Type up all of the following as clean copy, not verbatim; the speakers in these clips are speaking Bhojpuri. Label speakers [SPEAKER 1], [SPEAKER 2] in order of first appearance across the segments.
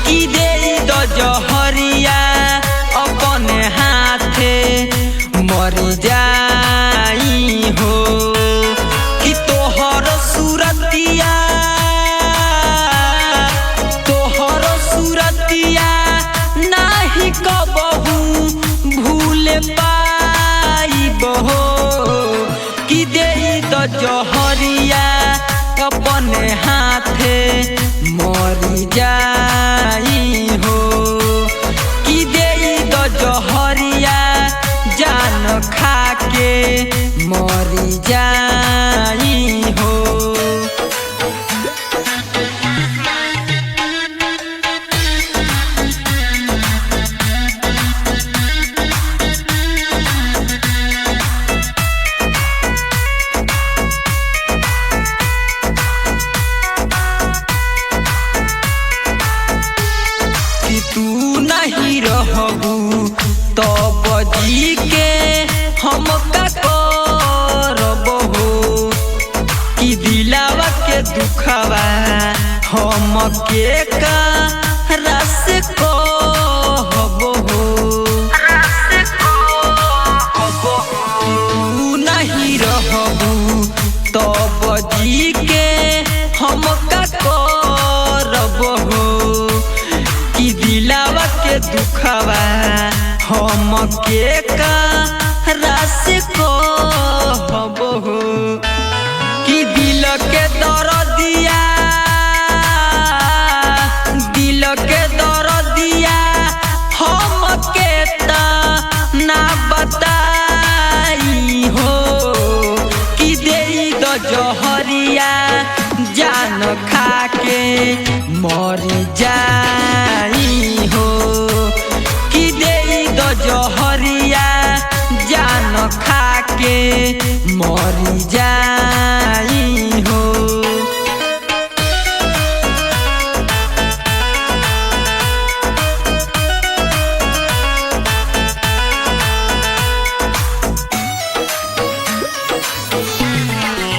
[SPEAKER 1] कि दे दो जहरिया अपने हाथे मर जाई हो कि तोहर सूरतिया नाही कबहू भूल पाइब हो कि दे दो जहरिया अपने हाथे मर जाई हो कि दे दो जहरिया जान खा के मर जाई हो। तू नहीं रहबू तब जी के हम का करब हो कि दिलावा के दुखवा हम के का रस कहब हो। तू नहीं रहबू तब जी के हम का करब हो कि दिलावा के दुखवा हम के का रस कहब हो कि दिल के दर्दिया हम के ता ना बताई हो कि दे दो जहरिया जान खा के मर जाई हो कि दे दो जहरिया जान खा के मर जाई हो।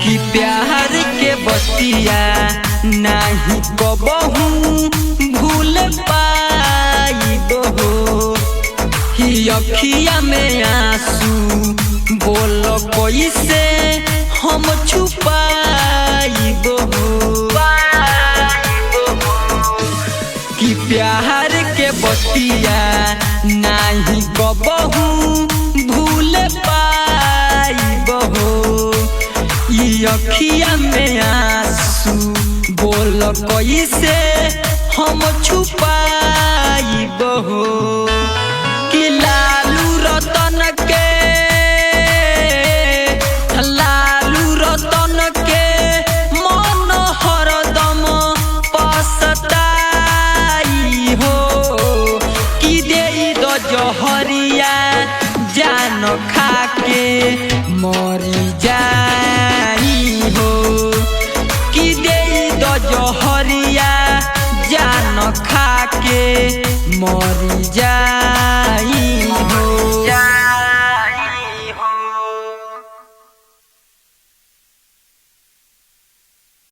[SPEAKER 1] कि प्यार के बतिया नहीं कबहू भूल पाइब हो कि अखिया में आंसू बोल कैसे हम छुपाइब हो कि प्यार के बतिया नहीं कबहू भूल पाइब हो अखिया में आंसू बोल कैसे हम छुपाइब हो कि लालू रतन के मन हरदम पछताई हो कि दे दो जहरिया जान खा के मर जाई हो कि दे दो जहरिया जान खा के मर जाई।